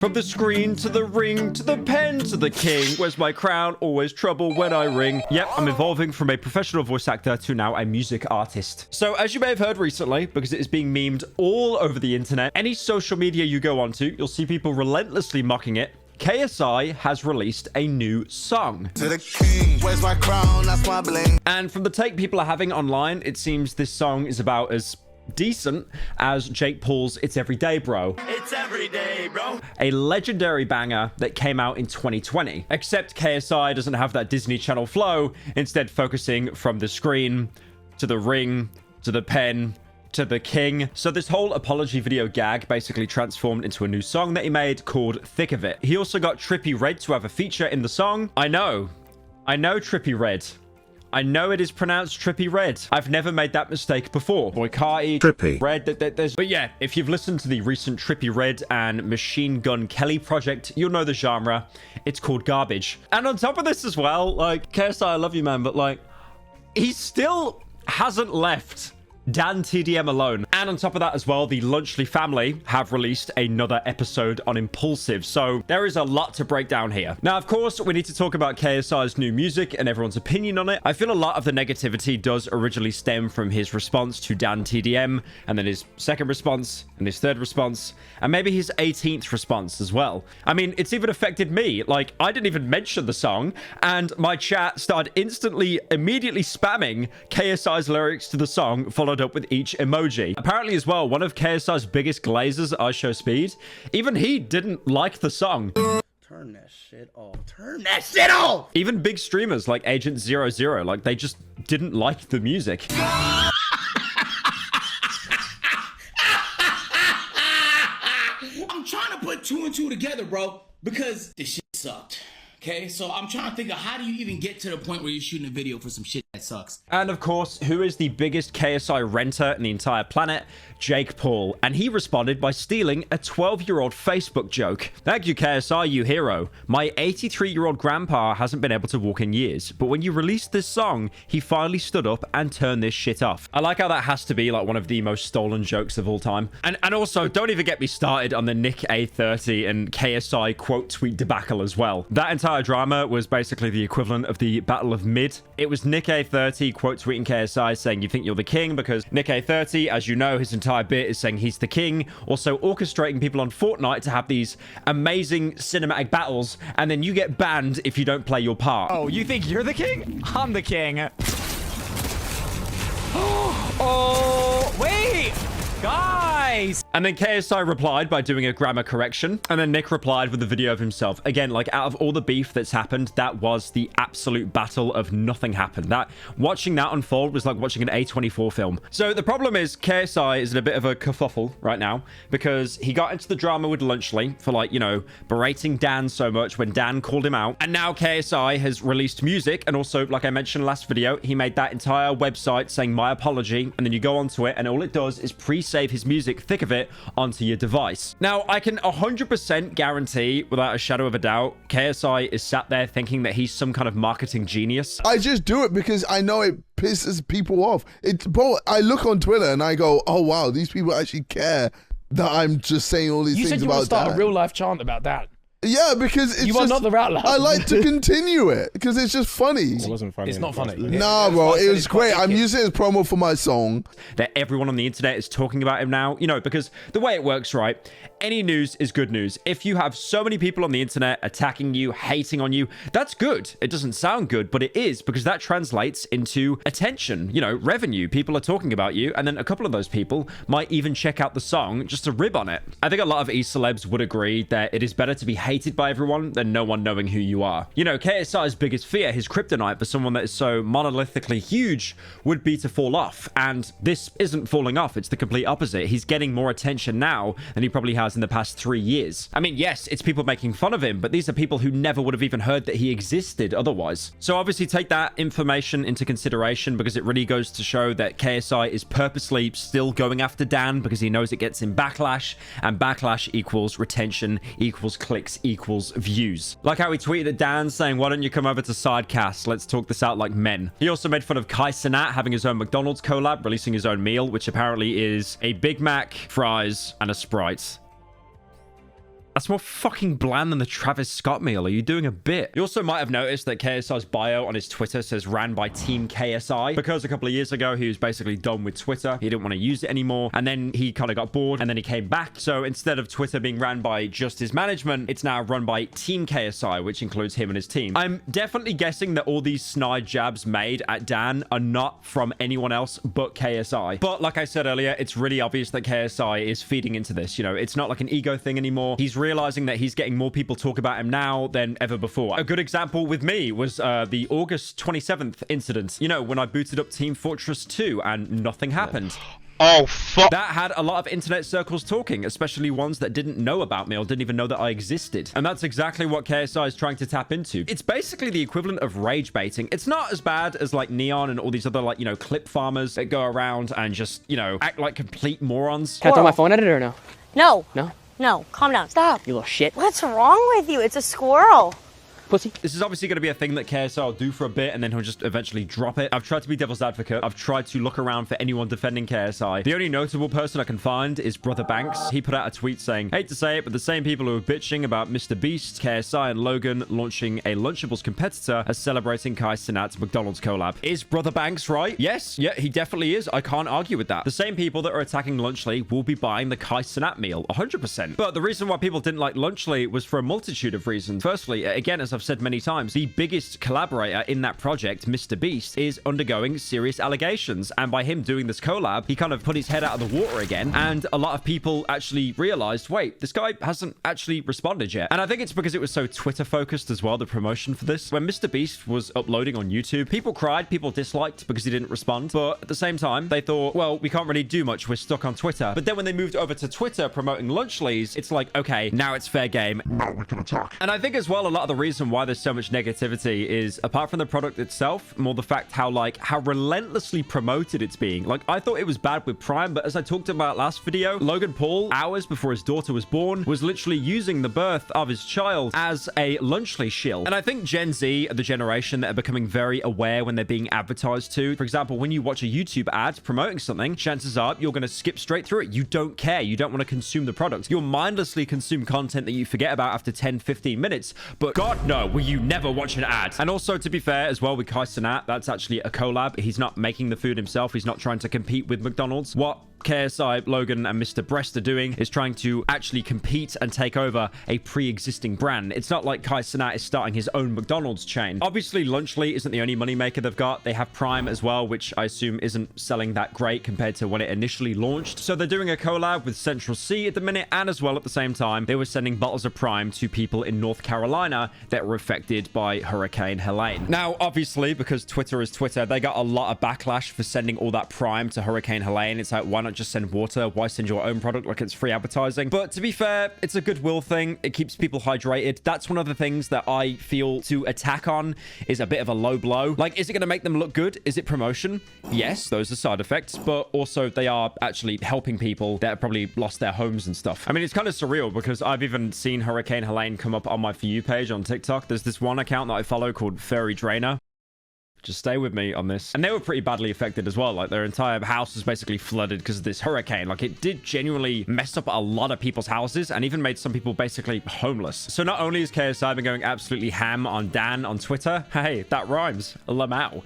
From the screen to the ring to the pen to the king. Where's my crown? Always trouble when I ring. Yep, I'm evolving from a professional voice actor to now a music artist. So as you may have heard recently, because it is being memed all over the internet, any social media you go onto, you'll see people relentlessly mocking it. KSI has released a new song. To the king, where's my crown? That's my bling. And from the take people are having online, it seems this song is about as decent as Jake Paul's It's Everyday Bro. It's everyday, bro. A legendary banger that came out in 2020. Except KSI doesn't have that Disney Channel flow, instead focusing from the screen to the ring to the pen to the king. So this whole apology video gag basically transformed into a new song that he made called Thick of It. He also got Trippie Redd to have a feature in the song. I know Trippie Redd. I know it is pronounced Trippie Redd. I've never made that mistake before. Boykati, Trippie Redd, but yeah, if you've listened to the recent Trippie Redd and Machine Gun Kelly project, you'll know the genre. It's called garbage. And on top of this as well, like, KSI, I love you, man, but like, he still hasn't left DanTDM alone. And on top of that as well, the Lunchley family have released another episode on Impulsive. So there is a lot to break down here. Now, of course, we need to talk about KSI's new music and everyone's opinion on it. I feel a lot of the negativity does originally stem from his response to DanTDM, and then his second response, and his third response, and maybe his 18th response as well. I mean, it's even affected me. Like, I didn't even mention the song, and my chat started immediately spamming KSI's lyrics to the song, followed up with each emoji. Apparently as well, one of KSI's biggest glazers at iShowSpeed, even he didn't like the song. Turn that shit off. Turn that shit off! Even big streamers like Agent 00, like, they just didn't like the music. I'm trying to put two and two together, bro, because this shit sucked. Okay, so I'm trying to think of how do you even get to the point where you're shooting a video for some shit that sucks. And of course, who is the biggest KSI renter in the entire planet? Jake Paul. And he responded by stealing a 12-year-old Facebook joke. Thank you, KSI, you hero. My 83-year-old grandpa hasn't been able to walk in years, but when you released this song, he finally stood up and turned this shit off. I like how that has to be like one of the most stolen jokes of all time. And also, don't even get me started on the Nick A30 and KSI quote tweet debacle as well. That entire drama was basically the equivalent of the Battle of Mid. It was Nick A30 quote tweeting KSI saying you think you're the king, because Nick A30, as you know, his entire bit is saying he's the king, also orchestrating people on Fortnite to have these amazing cinematic battles, and then you get banned if you don't play your part. Oh, you think you're the king? I'm the king. Oh, wait! Guys! And then KSI replied by doing a grammar correction. And then Nick replied with a video of himself. Again, like, out of all the beef that's happened, that was the absolute battle of nothing happened. Watching that unfold was like watching an A24 film. So the problem is KSI is in a bit of a kerfuffle right now, because he got into the drama with Lunchley for, like, you know, berating Dan so much when Dan called him out. And now KSI has released music. And also, like I mentioned last video, he made that entire website saying my apology. And then you go onto it and all it does is pre-save his music, Thick of It, onto your device. Now, I can 100% guarantee, without a shadow of a doubt, KSI is sat there thinking that he's some kind of marketing genius. I just do it because I know it pisses people off. Bro, I look on Twitter and I go, oh wow, these people actually care that I'm just saying all these You things said you want about to start that. a real life chant about that. Yeah, because it's You are not the Rattler. I like to continue it because it's just funny. It wasn't funny. It's not funny. Nah, bro, it was great. I'm using it as promo for my song. That everyone on the internet is talking about him now, you know, because the way it works, right? Any news is good news. If you have so many people on the internet attacking you, hating on you, that's good. It doesn't sound good, but it is, because that translates into attention, you know, revenue. People are talking about you, and then a couple of those people might even check out the song just to rib on it. I think a lot of e-celebs would agree that it is better to be hated by everyone than no one knowing who you are. You know, KSI's biggest fear, his kryptonite for someone that is so monolithically huge, would be to fall off. And this isn't falling off. It's the complete opposite. He's getting more attention now than he probably has in the past 3 years. I mean, yes, it's people making fun of him, but these are people who never would have even heard that he existed otherwise. So obviously take that information into consideration, because it really goes to show that KSI is purposely still going after Dan because he knows it gets him backlash, and backlash equals retention, equals clicks, equals views. Like how he tweeted at Dan saying, why don't you come over to Sidecast? Let's talk this out like men. He also made fun of Kai Cenat having his own McDonald's collab, releasing his own meal, which apparently is a Big Mac, fries, and a Sprite. That's more fucking bland than the Travis Scott meal. Are you doing a bit? You also might have noticed that KSI's bio on his Twitter says ran by Team KSI because a couple of years ago, he was basically done with Twitter. He didn't want to use it anymore. And then he kind of got bored and then he came back. So instead of Twitter being ran by just his management, it's now run by Team KSI, which includes him and his team. I'm definitely guessing that all these snide jabs made at Dan are not from anyone else but KSI. But like I said earlier, it's really obvious that KSI is feeding into this. You know, it's not like an ego thing anymore. He's realizing that he's getting more people talk about him now than ever before. A good example with me was the August 27th incident. You know, when I booted up Team Fortress 2 and nothing happened. Oh, fuck. That had a lot of internet circles talking, especially ones that didn't know about me or didn't even know that I existed. And that's exactly what KSI is trying to tap into. It's basically the equivalent of rage baiting. It's not as bad as like Neon and all these other like, you know, clip farmers that go around and just, you know, act like complete morons. Can I throw my phone at it or no? No. No? No. Calm down. Stop. You little shit. What's wrong with you? It's a squirrel. Pussy. This is obviously going to be a thing that KSI will do for a bit and then he'll just eventually drop it. I've tried to be devil's advocate. I've tried to look around for anyone defending KSI. The only notable person I can find is Brother Banks. He put out a tweet saying, hate to say it, but the same people who are bitching about Mr. Beast, KSI, and Logan launching a Lunchables competitor are celebrating Kai Cenat's McDonald's collab. Is Brother Banks right? Yes. Yeah, he definitely is. I can't argue with that. The same people that are attacking Lunchly will be buying the Kai Cenat meal 100%. But the reason why people didn't like Lunchly was for a multitude of reasons. Firstly, again, as I've said many times, the biggest collaborator in that project, Mr. Beast, is undergoing serious allegations. And by him doing this collab, he kind of put his head out of the water again. And a lot of people actually realized, wait, this guy hasn't actually responded yet. And I think it's because it was so Twitter focused as well, the promotion for this. When Mr. Beast was uploading on YouTube, people cried, people disliked because he didn't respond. But at the same time, they thought, well, we can't really do much. We're stuck on Twitter. But then when they moved over to Twitter promoting Lunchlies, it's like, okay, now it's fair game. Now we can attack. And I think as well, a lot of the reason why there's so much negativity is, apart from the product itself, more the fact how relentlessly promoted it's being. Like, I thought it was bad with Prime, but as I talked about last video, Logan Paul, hours before his daughter was born, was literally using the birth of his child as a Lunchly shill. And I think Gen Z are the generation that are becoming very aware when they're being advertised to. For example, when you watch a YouTube ad promoting something, chances are you're going to skip straight through it. You don't care. You don't want to consume the product. You'll mindlessly consume content that you forget about after 10, 15 minutes. But God, no, will you never watch an ad. And also, to be fair as well, with Kai Cenat, that's actually a collab. He's not making the food himself. He's not trying to compete with McDonald's. What KSI, Logan, and Mr. Breast are doing is trying to actually compete and take over a pre-existing brand. It's not like Kai Cenat is starting his own McDonald's chain. Obviously, Lunchly isn't the only moneymaker they've got. They have Prime as well, which I assume isn't selling that great compared to when it initially launched. So they're doing a collab with Central C at the minute, and as well at the same time, they were sending bottles of Prime to people in North Carolina that were affected by Hurricane Helene. Now, obviously, because Twitter is Twitter, they got a lot of backlash for sending all that Prime to Hurricane Helene. It's like, why not just send water? Why send your own product like it's free advertising? But to be fair, it's a goodwill thing. It keeps people hydrated. That's one of the things that I feel to attack on is a bit of a low blow. Like, is it going to make them look good? Is it promotion? Yes, those are side effects, but also they are actually helping people that have probably lost their homes and stuff. I mean, it's kind of surreal because I've even seen Hurricane Helene come up on my For You page on TikTok. There's this one account that I follow called Fairy Drainer. Just stay with me on this. And they were pretty badly affected as well. Like, their entire house was basically flooded because of this hurricane. Like, it did genuinely mess up a lot of people's houses and even made some people basically homeless. So not only is KSI been going absolutely ham on Dan on Twitter, hey, that rhymes, Lamau.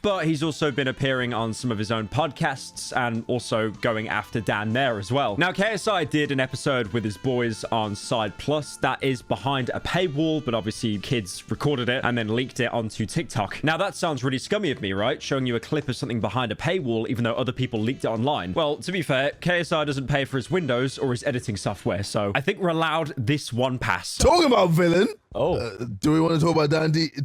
But he's also been appearing on some of his own podcasts and also going after Dan there as well. Now, KSI did an episode with his boys on Side Plus that is behind a paywall, but obviously kids recorded it and then leaked it onto TikTok. Now, that sounds really scummy of me, right? Showing you a clip of something behind a paywall, even though other people leaked it online. Well, to be fair, KSI doesn't pay for his Windows or his editing software, so I think we're allowed this one pass. Talking about villain. Oh. Do we want to talk about DanTDM?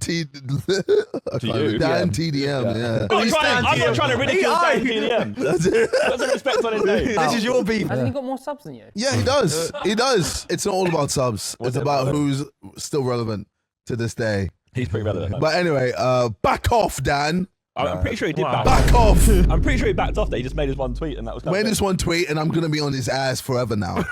Yeah. I'm not trying to ridicule DanTDM. Put some respect on his name. This is your beef. Hasn't he got more subs than you? Yeah, he does. He does. It's not all about subs. It's about who's still relevant to this day. He's pretty relevant. But anyway, back off, Dan. I'm pretty sure he did Back off. I'm pretty sure he backed off. That he just made his one tweet and that was. Made this one tweet, and I'm gonna be on his ass forever now.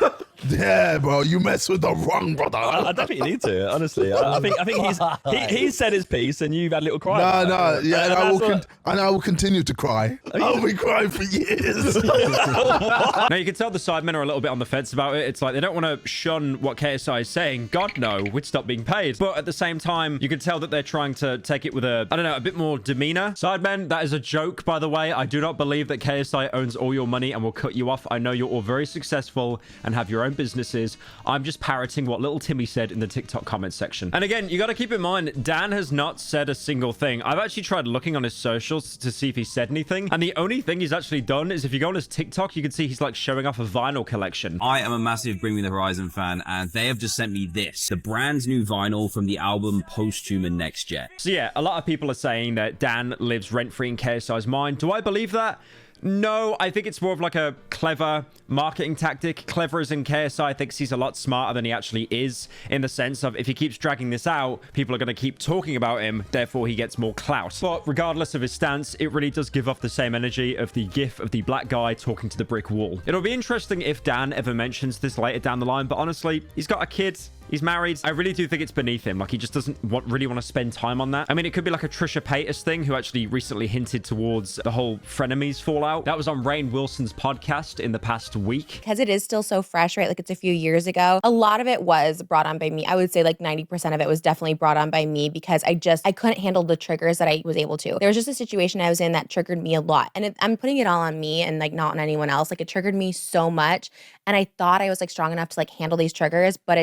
Yeah, bro, you mess with the wrong brother. I definitely need to. Honestly, I think he's said his piece, and you've had a little cry. No, yeah, and I will continue to cry. I'll be crying for years. Now, you can tell the sidemen are a little bit on the fence about it. It's like they don't want to shun what KSI is saying. God, no, we'd stop being paid. But at the same time, you can tell that they're trying to take it with a bit more demeanor. Sidemen, that is a joke, by the way. I do not believe that KSI owns all your money and will cut you off. I know you're all very successful and have your own businesses. I'm just parroting what little Timmy said in the TikTok comment section. And again, you got to keep in mind, Dan has not said a single thing. I've actually tried looking on his socials to see if he said anything. And the only thing he's actually done is if you go on his TikTok, you can see he's like showing off a vinyl collection. I am a massive Bring Me the Horizon fan, and they have just sent me this, the brand new vinyl from the album Posthuman and Next Jet. So yeah, a lot of people are saying that Dan lives rent-free in KSI's mind. Do I believe that? No, I think it's more of like a clever marketing tactic. Clever as in KSI thinks he's a lot smarter than he actually is, in the sense of if he keeps dragging this out, people are going to keep talking about him, therefore he gets more clout. But regardless of his stance, it really does give off the same energy of the gif of the black guy talking to the brick wall. It'll be interesting if Dan ever mentions this later down the line, but honestly, he's got a kid. He's married. I really do think it's beneath him. Like, he just doesn't really want to spend time on that. I mean, it could be like a Trisha Paytas thing, who actually recently hinted towards the whole frenemies fallout. That was on Rainn Wilson's podcast in the past week. Because it is still so fresh, right? Like, it's a few years ago. A lot of it was brought on by me. I would say like 90% of it was definitely brought on by me because I couldn't handle the triggers that I was able to. There was just a situation I was in that triggered me a lot. And I'm putting it all on me and like not on anyone else. Like, it triggered me so much. And I thought I was like strong enough to like handle these triggers, but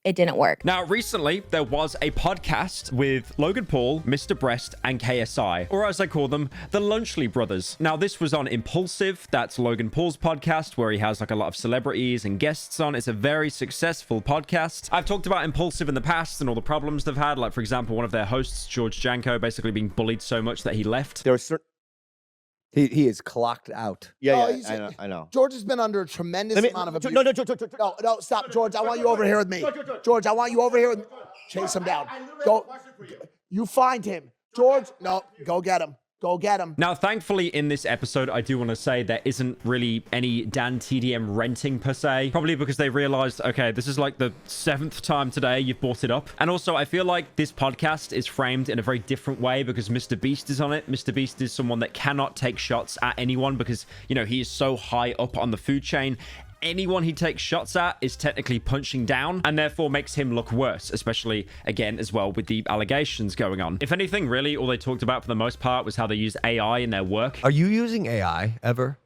it didn't work. Now, recently, there was a podcast with Logan Paul, Mr. Breast, and KSI, or as I call them, the Lunchley brothers. Now, this was on Impulsive. That's Logan Paul's podcast, where he has like a lot of celebrities and guests on. It's a very successful podcast. I've talked about Impulsive in the past and all the problems they've had. Like, for example, one of their hosts, George Janko, basically being bullied so much that he left. There are certain... He is clocked out. Yeah, I know. George has been under a tremendous amount of abuse. No, Stop, George. I want you over here with me. George, I want you over here. Chase him down. Go. You find him. George, no, go get him. Go get him. Now, thankfully, in this episode, I do want to say there isn't really any DanTDM renting per se. Probably because they realized, okay, this is like the 7th time today you've brought it up. And also, I feel like this podcast is framed in a very different way because Mr. Beast is on it. Mr. Beast is someone that cannot take shots at anyone because, you know, he is so high up on the food chain. Anyone he takes shots at is technically punching down and therefore makes him look worse, especially again as well with the allegations going on. If anything, really all they talked about for the most part was how they use AI in their work. Are you using AI ever?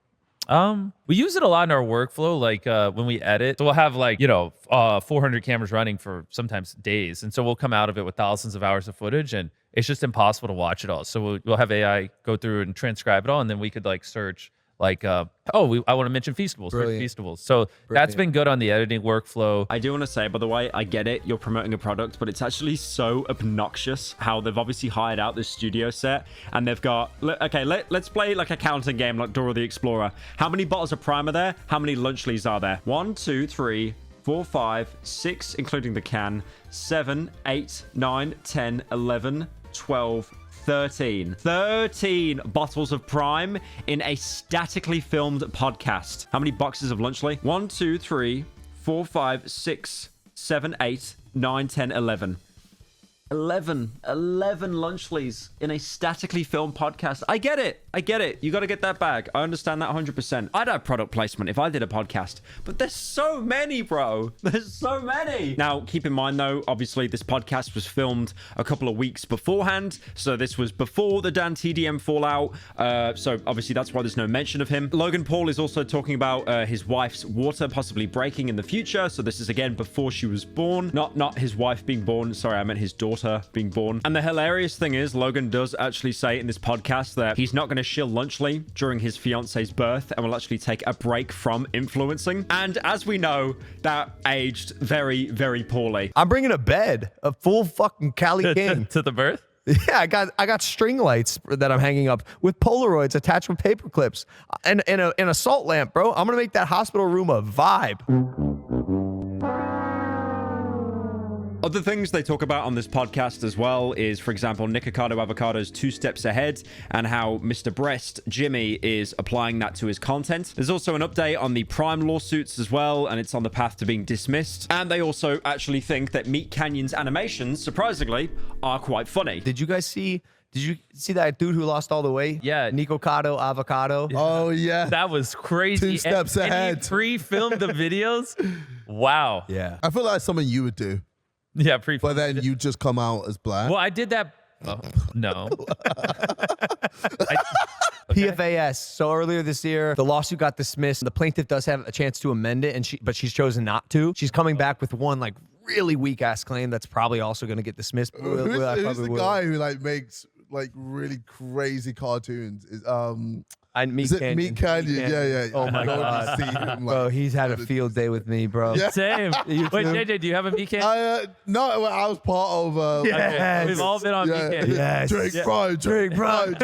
We use it a lot in our workflow, like when we edit. So we'll have like, 400 cameras running for sometimes days. And so we'll come out of it with thousands of hours of footage and it's just impossible to watch it all. So we'll have AI go through and transcribe it all. And then we could like search like, I want to mention Feastables. Feastables. So that's been good on the editing workflow. I do want to say, by the way, I get it. You're promoting a product, but it's actually so obnoxious how they've obviously hired out this studio set and they've got, okay, let's play like a counting game like Dora the Explorer. How many bottles of Prime are there? How many Lunchleys are there? 1, 2, 3, 4, 5, 6, including the can, 7, 8, 9, 10, 11, 12, 13 bottles of Prime in a statically filmed podcast. How many boxes of Lunchley? 1, 2, 3, 4, 5, 6, 7, 8, 9, 10, 11. 11 Lunchleys in a statically filmed podcast. I get it. You got to get that bag. I understand that 100%. I'd have product placement if I did a podcast, but there's so many, bro. There's so many. Now, keep in mind, though, obviously, this podcast was filmed a couple of weeks beforehand. So this was before the DanTDM fallout. So obviously, that's why there's no mention of him. Logan Paul is also talking about his wife's water possibly breaking in the future. So this is, again, before she was born. Not his wife being born. Sorry, I meant his daughter being born. And the hilarious thing is, Logan does actually say in this podcast that he's not going to shill Lunchley during his fiance's birth and will actually take a break from influencing. And as we know, that aged very, very poorly. I'm bringing a bed, a full fucking Cali King. To the birth? Yeah, I got string lights that I'm hanging up with Polaroids attached with paper clips and a salt lamp, bro. I'm gonna make that hospital room a vibe. Other things they talk about on this podcast as well is, for example, Nick Avocado's 2 steps ahead and how Mr. Breast, Jimmy, is applying that to his content. There's also an update on the Prime lawsuits as well, and it's on the path to being dismissed. And they also actually think that Meat Canyon's animations, surprisingly, are quite funny. Did you see that dude who lost all the weight? Yeah. Nicocado Avocado. Oh, yeah. That was crazy. 2 steps and ahead. he pre-filmed the videos. Wow. Yeah. I feel like it's something you would do. Yeah, but then you just come out as black. Well, I did that. Oh, no. PFAS. So earlier this year, the lawsuit got dismissed. The plaintiff does have a chance to amend it, but she's chosen not to. She's coming back with one like really weak ass claim that's probably also going to get dismissed. Who's the guy who like makes like really crazy cartoons? Is it Meat Canyon? Yeah. Oh my god, bro, he's had a field day with me, bro. Yeah. Same. Wait, JJ, do you have a Meat Canyon? No, I was part of. Okay. We've all been on Meat Canyon. Yes. Drake Pride.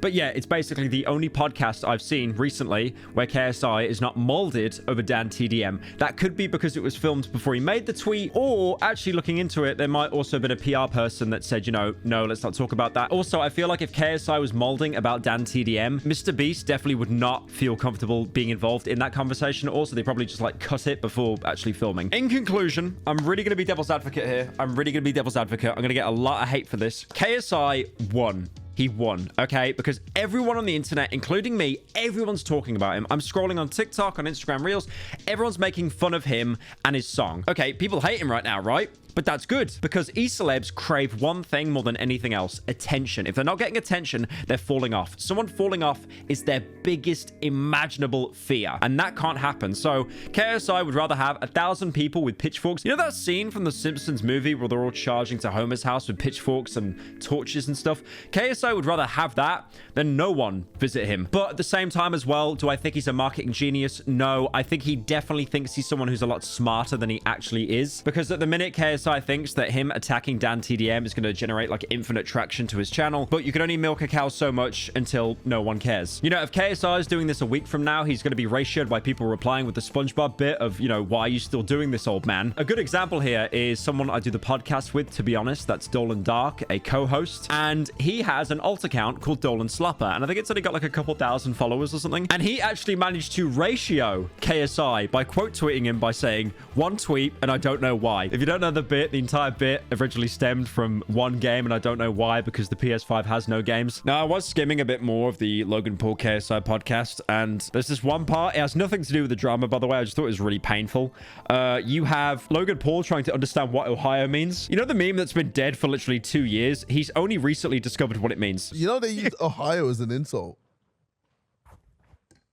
But yeah, it's basically the only podcast I've seen recently where KSI is not molded over DanTDM. That could be because it was filmed before he made the tweet, or actually looking into it, there might also have been a PR person that said, you know, no, let's not talk about that. Also, I feel like if KSI was molding about DanTDM, Mr. Beast definitely would not feel comfortable being involved in that conversation. Also, they probably just like cut it before actually filming. In conclusion, I'm really going to be devil's advocate here. I'm going to get a lot of hate for this. KSI won. He won, okay? Because everyone on the internet, including me, everyone's talking about him. I'm scrolling on TikTok, on Instagram Reels. Everyone's making fun of him and his song. Okay, people hate him right now, right? But that's good, because e-celebs crave one thing more than anything else: attention. If they're not getting attention, they're falling off. Someone falling off is their biggest imaginable fear, and that can't happen. So KSI would rather have 1,000 people with pitchforks. You know that scene from the Simpsons movie where they're all charging to Homer's house with pitchforks and torches and stuff? KSI would rather have that than no one visit him. But at the same time as well, do I think he's a marketing genius? No, I think he definitely thinks he's someone who's a lot smarter than he actually is, because at the minute KSI thinks that him attacking DanTDM is going to generate like infinite traction to his channel, but you can only milk a cow so much until no one cares. You know, if KSI is doing this a week from now, he's going to be ratioed by people replying with the SpongeBob bit of, you know, why are you still doing this, old man? A good example here is someone I do the podcast with, to be honest. That's Dolan Dark, a co-host, and he has an alt account called Dolan Slapper, and I think it's only got like a couple thousand followers or something, and he actually managed to ratio KSI by quote tweeting him by saying one tweet and I don't know why. If you don't know the bit, the entire bit originally stemmed from one game, and I don't know why, because the PS5 has no games. Now, I was skimming a bit more of the Logan Paul KSI podcast, and there's this one part. It has nothing to do with the drama, by the way. I just thought it was really painful. You have Logan Paul trying to understand what Ohio means. You know the meme that's been dead for literally 2 years? He's only recently discovered what it means. You know they use Ohio as an insult.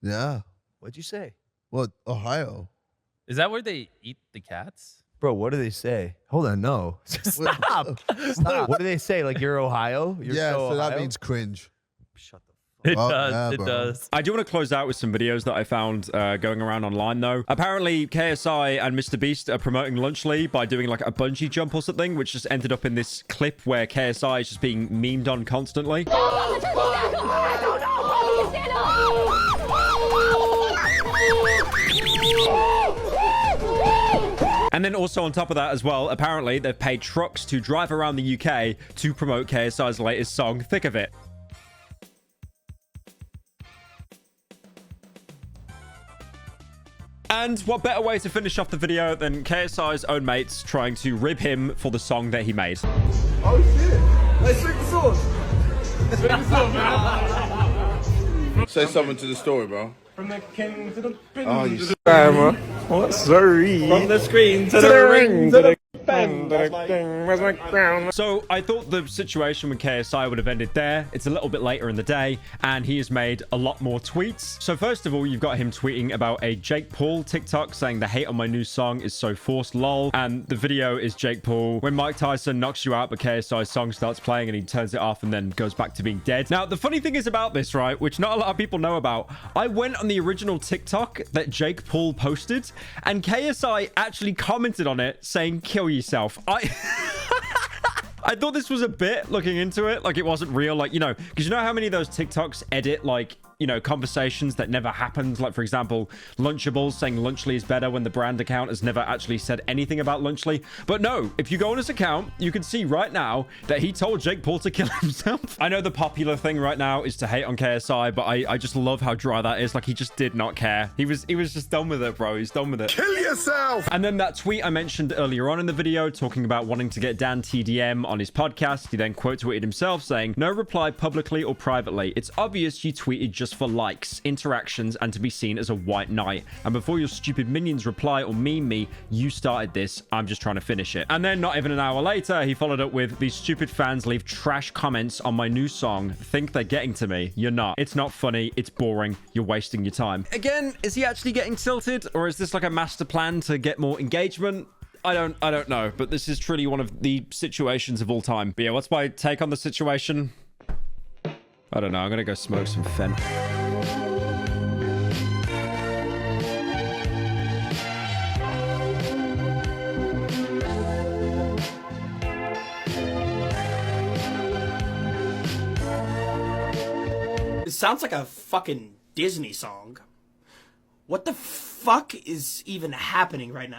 Yeah. What'd you say? What, Ohio? Is that where they eat the cats? Bro, what do they say? Hold on, no. Stop. Stop. What do they say? Like, you're Ohio? You're so that Ohio? means cringe. Shut the It does. It bro. does. I do want to close out with some videos that I found going around online, though. Apparently, KSI and Mr. Beast are promoting Lunchly by doing like a bungee jump or something, which just ended up in this clip where KSI is just being memed on constantly. And then also on top of that as well, apparently they've paid trucks to drive around the UK to promote KSI's latest song, Thick of It. And what better way to finish off the video than KSI's own mates trying to rib him for the song that he made. Oh shit! Let's drink the sauce. Drink the sauce, man. Say something to the story, bro. From the king to the pin. Oh, you scammer. What? Sorry. From the screen to the ring to the pen. Where's my crown? So I thought the situation with KSI would have ended there. It's a little bit later in the day, and he has made a lot more tweets. So first of all, you've got him tweeting about a Jake Paul TikTok saying the hate on my new song is so forced, lol. And the video is Jake Paul when Mike Tyson knocks you out, but KSI's song starts playing and he turns it off and then goes back to being dead. Now, the funny thing is about this, right, which not a lot of people know about, I went on the original TikTok that Jake Paul posted, and KSI actually commented on it saying, kill yourself. I thought this was a bit looking into it, like it wasn't real, like, you know, because you know how many of those TikToks edit like you know, conversations that never happened. Like, for example, Lunchables saying Lunchly is better when the brand account has never actually said anything about Lunchly. But no, if you go on his account, you can see right now that he told Jake Paul to kill himself. I know the popular thing right now is to hate on KSI, but I just love how dry that is. Like, he just did not care. He was just done with it, bro. He's done with it. Kill yourself! And then that tweet I mentioned earlier on in the video, talking about wanting to get DanTDM on his podcast, he then quote tweeted himself saying, "No reply publicly or privately. It's obvious you tweeted just for likes, interactions, and to be seen as a white knight. And before your stupid minions reply or meme me, you started this. I'm just trying to finish it." And then not even an hour later, he followed up with, "These stupid fans leave trash comments on my new song. Think they're getting to me. You're not. It's not funny. It's boring. You're wasting your time." Again, is he actually getting tilted, or is this like a master plan to get more engagement? I don't know, but this is truly one of the situations of all time. But yeah, what's my take on the situation? I don't know. I'm gonna go smoke some fen. It sounds like a fucking Disney song. What the fuck is even happening right now?